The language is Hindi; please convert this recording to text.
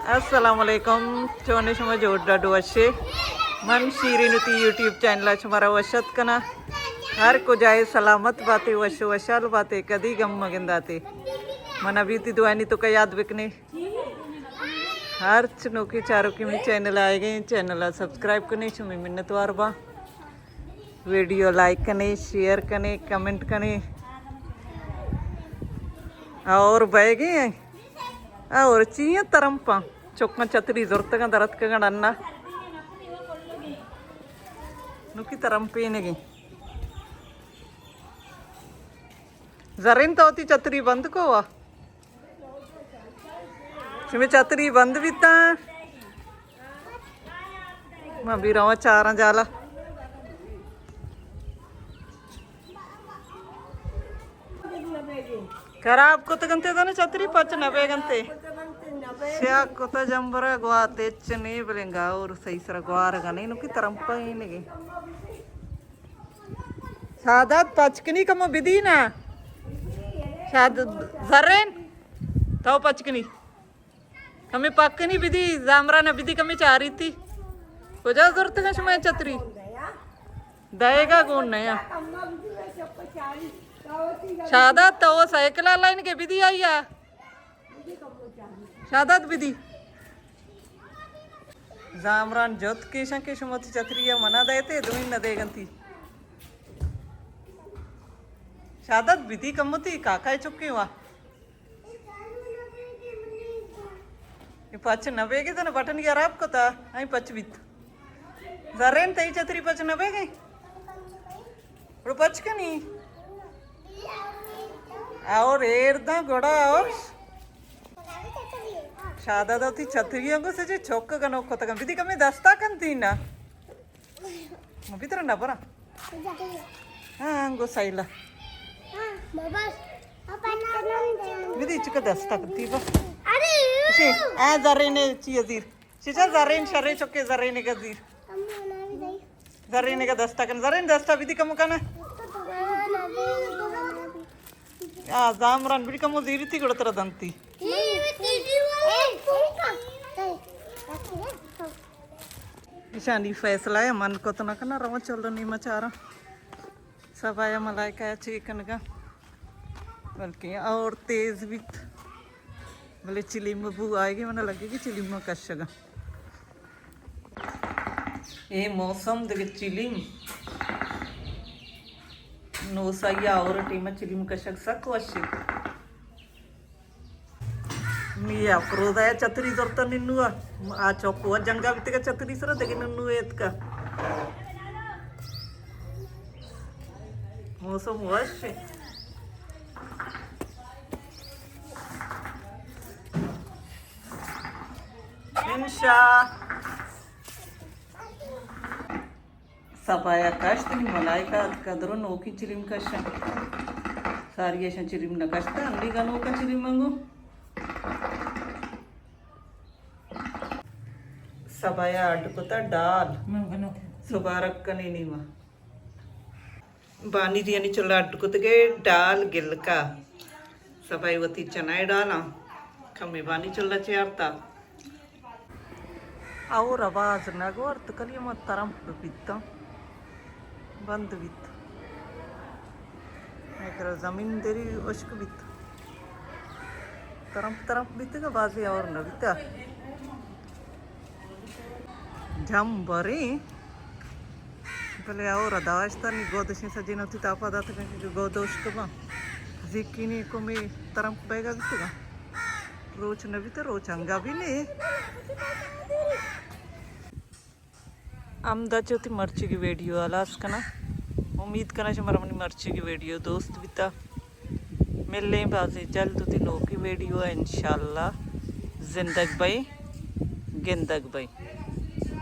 अस्सलामुअलैकुम चोने शुमा जोड़ा डोशे मन शीरीनुती यूट्यूब चैनल शुमारा वशत कना हर को जाए सलामत बातें वशो वशाल बातें कदी गम मगिंदाते मन अभी ती दुआनी तो का याद बिकने हर चनोकी चारों की मेरी चैनल आए गए चैनल सब्सक्राइब करने शुमी मिन्नत वारबा वीडियो लाइक करने शेयर करने कमेंट करने और बह गए और चीय तरंपा चौका छतरी जरूरत का दरत का गणना नुकी तरंपे नेगी जरिन तो होती छतरी बंद को वा में छतरी बंद भी था मैं भी रहा चारा जाला खराब को तो गंते था ना छतरी 95 घंटे श्या को तो जंबरा गुआ तेच नहीं बोलेंगा और सही सरा गुआर का नहीं नुकी तरंपा ही नहीं शादत पचकनी कम विधि ना शाद जरेन तो पचकनी कमी पक्कनी विधि जामरा ना विधि कमी चाह रही थी हो जा जरूरत है समय छतरी दएगा कौन नया शादत तो वो साइकिल लाइन के विधि आई है शादत विधि जामरान जोत के शंके शुमती छतरिया मना देते दुई न देगंती शादत विधि कमती काका चुके हुआ ये 95 के तो ना बटन की आराप को था आई 25 जरेन तई छतरी 95 गई और 5 का नहीं और एरदा गोड़ा और शादा दोती छतरियों को सजे चौक का नोक होता विधि कमी दस्ता कंती ना मुझे तो ना बरा हाँ गो साइला विधि चुका दस्ता कंती बा शी आ जरेने चीज़ीर चीज़ा जरेन शरे चुके जरेने का जीर जरेने का दस्ता कन जरेन दस्ता विधि कम का ना आ जामरान बिड़ी कमो जीरी थी गुड़ तरह दंती ईशानी फैसला है मन को तो ना करना रवा चलो नहीं मचारा सब आया मलाई का चिकन का बल्कि और तेज भी बोले चिली में बू आएगी मैंने लगेगी चिली में कशगा ये मौसम देखे चिली नो सही और टीम चिली में कशग सक वश्य मी अप्रोद है छतरी जरूरत निन्नु आ चौको जंगा भी का छतरी सर देखे निन्नु एत का मौसम वश्य इंशा सफाया कष्ट नहीं मलाई का कदरो नोकी चिलिम कष्ट सारी ऐसा चिलिम न कष्ट अंडी का नोका चिलिम मंगो सफाया अटकुता डाल सुबारक का नहीं वा बानी दिया नहीं चला अटकुत के डाल गिल का सफाई वती चनाई डाला कमी बानी चला चारता और आवाज न गोर तो कलिए मत तरम पिता बंद बित एक जमीन देरी उश्क बित तरम तरम बित का बाजी और न बिता जम बरी पहले और दावस्ता नहीं गोदशी सजी नती तापा दात के गोदोश कबा जिक्कीनी को मैं तरम बैगा बितगा रोच न बिता रोच अंगा भी नहीं आमदा चौथी मर्ची की वीडियो अलास कना उम्मीद करना हमारा अपनी मर्ची की वीडियो दोस्त बिता मिलने बाजी जल्द होती नो की वीडियो इंशाल्लाह जिंदग भाई गिंदग भाई।